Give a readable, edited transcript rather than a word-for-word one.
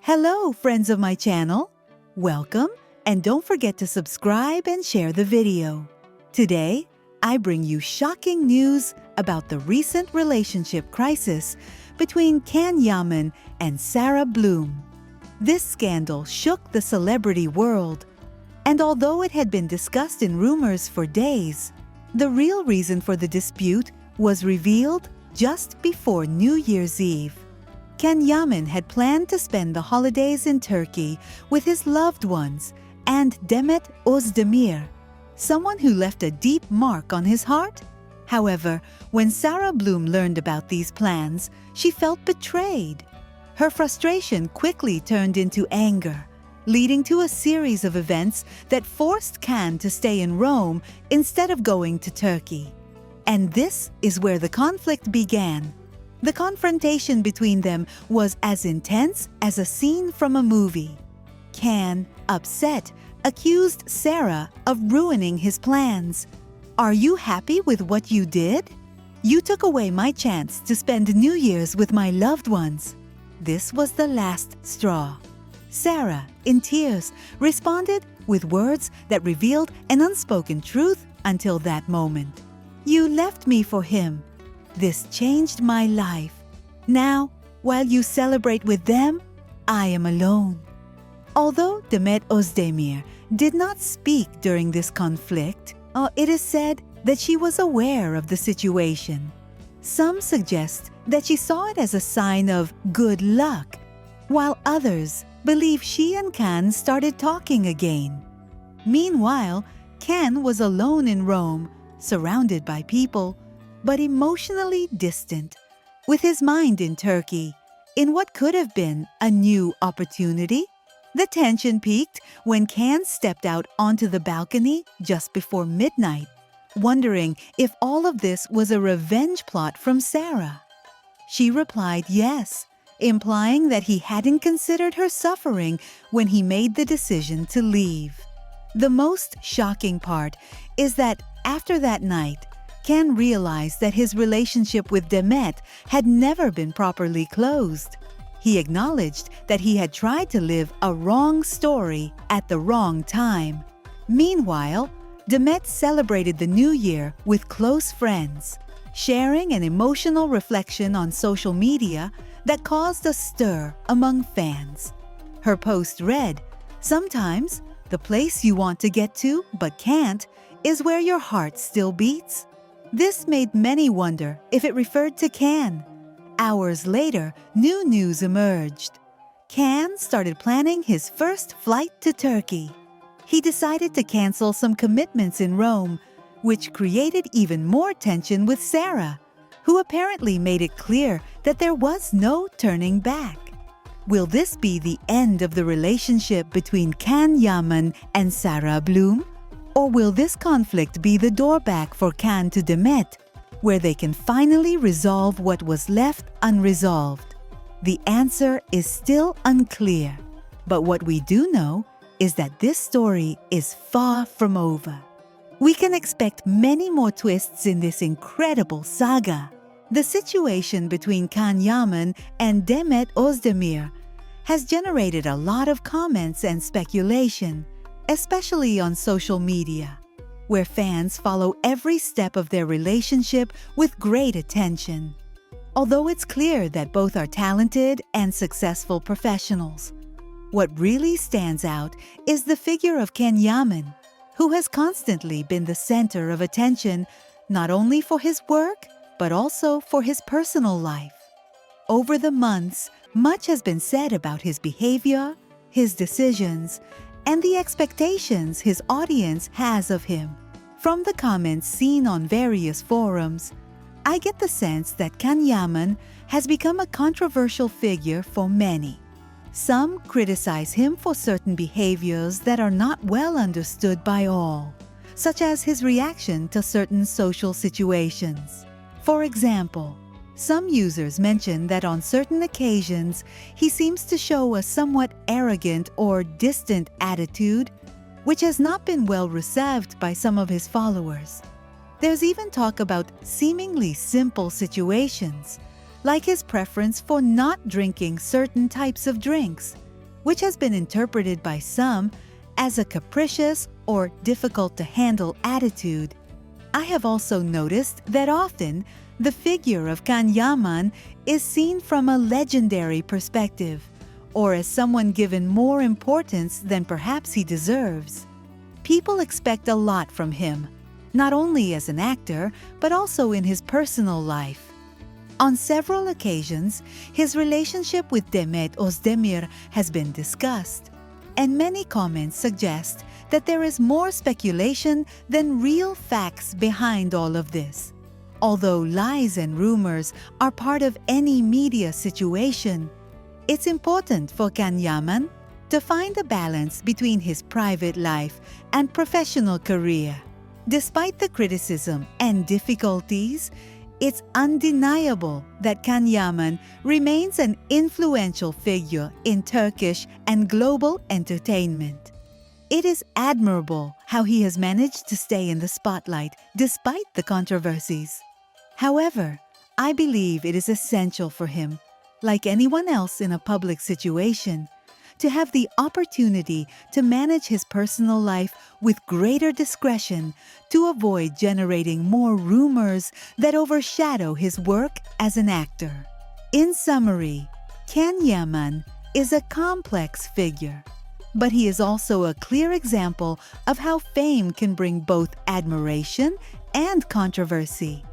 Hello, friends of my channel. Welcome, and don't forget to subscribe and share the video. Today, I bring you shocking news about the recent relationship crisis between Yaman and Sara Blum. This scandal shook the celebrity world, and although it had been discussed in rumors for days, the real reason for the dispute was revealed just before New Year's Eve. Yaman had planned to spend the holidays in Turkey with his loved ones and Demet Özdemir, someone who left a deep mark on his heart. However, when Sara Blum learned about these plans, she felt betrayed. Her frustration quickly turned into anger, leading to a series of events that forced Can to stay in Rome instead of going to Turkey. And this is where the conflict began. The confrontation between them was as intense as a scene from a movie. Can, upset, accused Sara of ruining his plans. "Are you happy with what you did? You took away my chance to spend New Year's with my loved ones." This was the last straw. Sara, in tears, responded with words that revealed an unspoken truth until that moment. "You left me for him. This changed my life. Now, while you celebrate with them, I am alone." Although Demet Özdemir did not speak during this conflict, it is said that she was aware of the situation. Some suggest that she saw it as a sign of good luck, while others believe she and Can started talking again. Meanwhile, Can was alone in Rome, surrounded by people, but emotionally distant, with his mind in Turkey, in what could have been a new opportunity. The tension peaked when Can stepped out onto the balcony just before midnight, wondering if all of this was a revenge plot from Sara. She replied yes, implying that he hadn't considered her suffering when he made the decision to leave. The most shocking part is that after that night, Can realized that his relationship with Demet had never been properly closed. He acknowledged that he had tried to live a wrong story at the wrong time. Meanwhile, Demet celebrated the New Year with close friends, sharing an emotional reflection on social media that caused a stir among fans. Her post read, "Sometimes the place you want to get to but can't is where your heart still beats." This made many wonder if it referred to Can. Hours later, new news emerged. Can started planning his first flight to Turkey. He decided to cancel some commitments in Rome, which created even more tension with Sara, who apparently made it clear that there was no turning back. Will this be the end of the relationship between Yaman and Sara Blum? Or will this conflict be the door back for Can to Demet, where they can finally resolve what was left unresolved? The answer is still unclear, but what we do know is that this story is far from over. We can expect many more twists in this incredible saga. The situation between Yaman and Demet Özdemir has generated a lot of comments and speculation, especially on social media, where fans follow every step of their relationship with great attention. Although it's clear that both are talented and successful professionals, what really stands out is the figure of Yaman, who has constantly been the center of attention not only for his work, but also for his personal life. Over the months, much has been said about his behavior, his decisions, and the expectations his audience has of him. From the comments seen on various forums, I get the sense that Yaman has become a controversial figure for many. Some criticize him for certain behaviors that are not well understood by all, such as his reaction to certain social situations. For example, some users mention that on certain occasions, he seems to show a somewhat arrogant or distant attitude, which has not been well received by some of his followers. There's even talk about seemingly simple situations, like his preference for not drinking certain types of drinks, which has been interpreted by some as a capricious or difficult to handle attitude. I have also noticed that often the figure of Kang Yaman is seen from a legendary perspective, or as someone given more importance than perhaps he deserves. People expect a lot from him, not only as an actor, but also in his personal life. On several occasions, his relationship with Demet Özdemir has been discussed, and many comments suggest that there is more speculation than real facts behind all of this. Although lies and rumors are part of any media situation, it's important for Kang Yaman to find a balance between his private life and professional career. Despite the criticism and difficulties, it's undeniable that Kang Yaman remains an influential figure in Turkish and global entertainment. It is admirable how he has managed to stay in the spotlight despite the controversies. However, I believe it is essential for him, like anyone else in a public situation, to have the opportunity to manage his personal life with greater discretion to avoid generating more rumors that overshadow his work as an actor. In summary, Kang Yaman is a complex figure, but he is also a clear example of how fame can bring both admiration and controversy.